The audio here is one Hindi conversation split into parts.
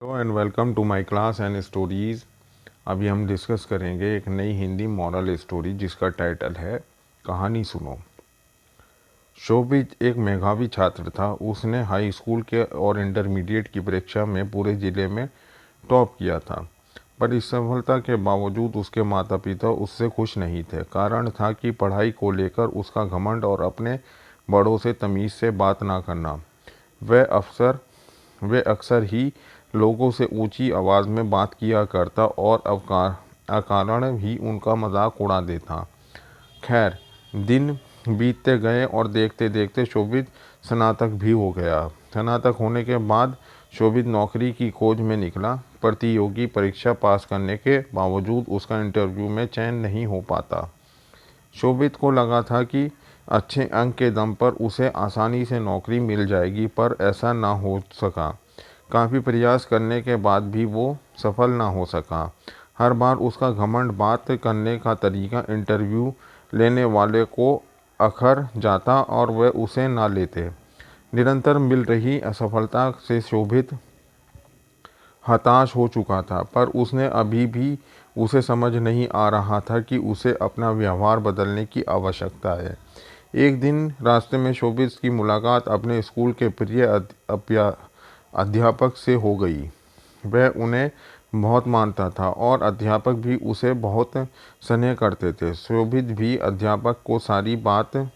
Hello and welcome to my class and stories. अभी हम डिस्कस करेंगे एक नई हिंदी मॉरल स्टोरी जिसका टाइटल है कहानी सुनो। शोभित एक मेधावी छात्र था। उसने हाई स्कूल के और इंटरमीडिएट की परीक्षा में पूरे ज़िले में टॉप किया था, पर इस सफलता के बावजूद उसके माता पिता उससे खुश नहीं थे। कारण था कि पढ़ाई को लेकर उसका घमंड और अपने बड़ों से तमीज़ से बात ना करना। वे अक्सर ही लोगों से ऊंची आवाज़ में बात किया करता और अकारण ही उनका मजाक उड़ा देता। खैर, दिन बीतते गए और देखते देखते शोभित स्नातक भी हो गया। स्नातक होने के बाद शोभित नौकरी की खोज में निकला। प्रतियोगी परीक्षा पास करने के बावजूद उसका इंटरव्यू में चयन नहीं हो पाता। शोभित को लगा था कि अच्छे अंक के दम पर उसे आसानी से नौकरी मिल जाएगी, पर ऐसा ना हो सका। काफ़ी प्रयास करने के बाद भी वो सफल ना हो सका। हर बार उसका घमंड, बात करने का तरीका इंटरव्यू लेने वाले को अखर जाता और वह उसे ना लेते। निरंतर मिल रही असफलता से शोभित हताश हो चुका था, पर उसे समझ नहीं आ रहा था कि उसे अपना व्यवहार बदलने की आवश्यकता है। एक दिन रास्ते में शोभित की मुलाकात अपने स्कूल के प्रिय अध्यापक से हो गई। वह उन्हें बहुत मानता था और अध्यापक भी उसे बहुत स्नेह करते थे। शोभित भी अध्यापक को सारी बात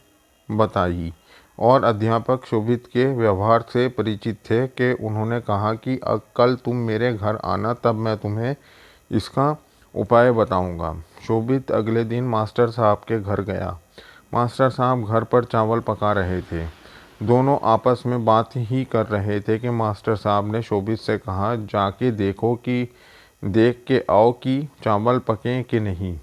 बताई और अध्यापक शोभित के व्यवहार से परिचित थे कि उन्होंने कहा कि कल तुम मेरे घर आना, तब मैं तुम्हें इसका उपाय बताऊंगा। शोभित अगले दिन मास्टर साहब के घर गया। मास्टर साहब घर पर चावल पका रहे थे। दोनों आपस में बात ही कर रहे थे कि मास्टर साहब ने शोभित से कहा, जाके देख के आओ कि चावल पके कि नहीं।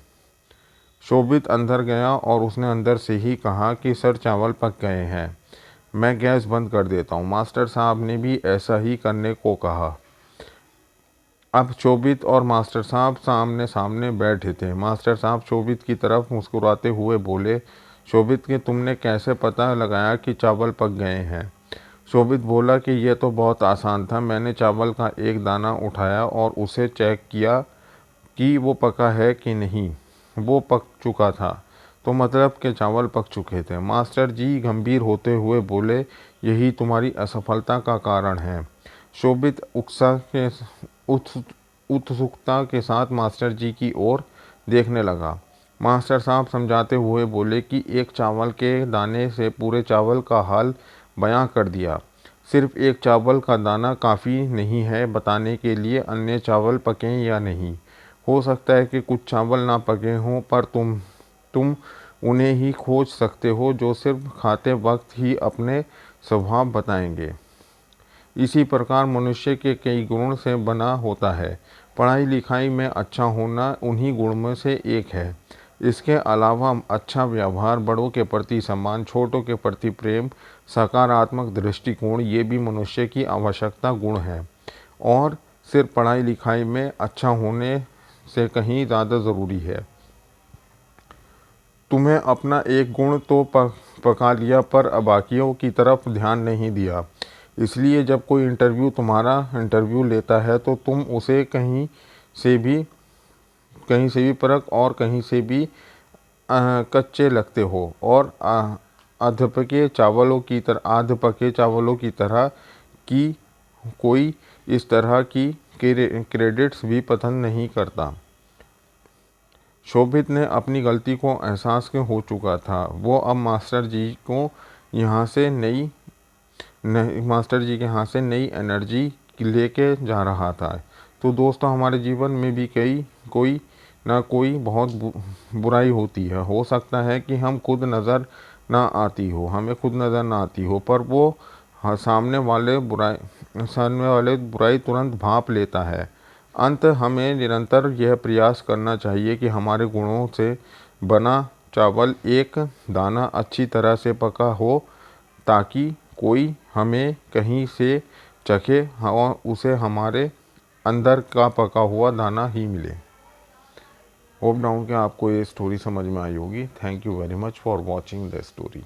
शोभित अंदर गया और उसने अंदर से ही कहा कि सर, चावल पक गए हैं, मैं गैस बंद कर देता हूँ। मास्टर साहब ने भी ऐसा ही करने को कहा। अब शोभित और मास्टर साहब सामने सामने बैठे थे। मास्टर साहब शोभित की तरफ मुस्कुराते हुए बोले, शोभित कि तुमने कैसे पता लगाया कि चावल पक गए हैं? शोभित बोला कि यह तो बहुत आसान था। मैंने चावल का एक दाना उठाया और उसे चेक किया कि वो पका है कि नहीं। वो पक चुका था, तो मतलब के चावल पक चुके थे। मास्टर जी गंभीर होते हुए बोले, यही तुम्हारी असफलता का कारण है। शोभित उत्सुकता के साथ मास्टर जी की ओर देखने लगा। मास्टर साहब समझाते हुए बोले कि एक चावल के दाने से पूरे चावल का हाल बयां कर दिया। सिर्फ एक चावल का दाना काफ़ी नहीं है बताने के लिए अन्य चावल पके या नहीं। हो सकता है कि कुछ चावल ना पके हों, पर तुम उन्हें ही खोज सकते हो जो सिर्फ खाते वक्त ही अपने स्वभाव बताएंगे। इसी प्रकार मनुष्य के कई गुणों से बना होता है। पढ़ाई लिखाई में अच्छा होना उन्हीं गुणों में से एक है। इसके अलावा अच्छा व्यवहार, बड़ों के प्रति सम्मान, छोटों के प्रति प्रेम, सकारात्मक दृष्टिकोण, ये भी मनुष्य की आवश्यकता गुण है और सिर्फ पढ़ाई लिखाई में अच्छा होने से कहीं ज़्यादा ज़रूरी है। तुम्हें अपना एक गुण तो पका लिया, पर बाकियों की तरफ ध्यान नहीं दिया। इसलिए जब कोई तुम्हारा इंटरव्यू लेता है तो तुम उसे कहीं से भी परख और कहीं से भी कच्चे लगते हो और आध पके चावलों की तरह की कोई इस तरह की क्रेडिट्स भी पसंद नहीं करता। शोभित ने अपनी गलती को एहसास हो चुका था। वो अब मास्टर जी के यहाँ से नई एनर्जी लेके जा रहा था। तो दोस्तों, हमारे जीवन में भी कोई ना कोई बहुत बुराई होती है। हो सकता है कि हमें खुद नज़र ना आती हो, पर वो सामने वाले बुराई तुरंत भांप लेता है। हमें निरंतर यह प्रयास करना चाहिए कि हमारे गुणों से बना चावल एक दाना अच्छी तरह से पका हो, ताकि कोई हमें कहीं से चखे और उसे हमारे अंदर का पका हुआ दाना ही मिले। होप डाउन कि आपको ये स्टोरी समझ में आई होगी। Thank you very much for watching the story.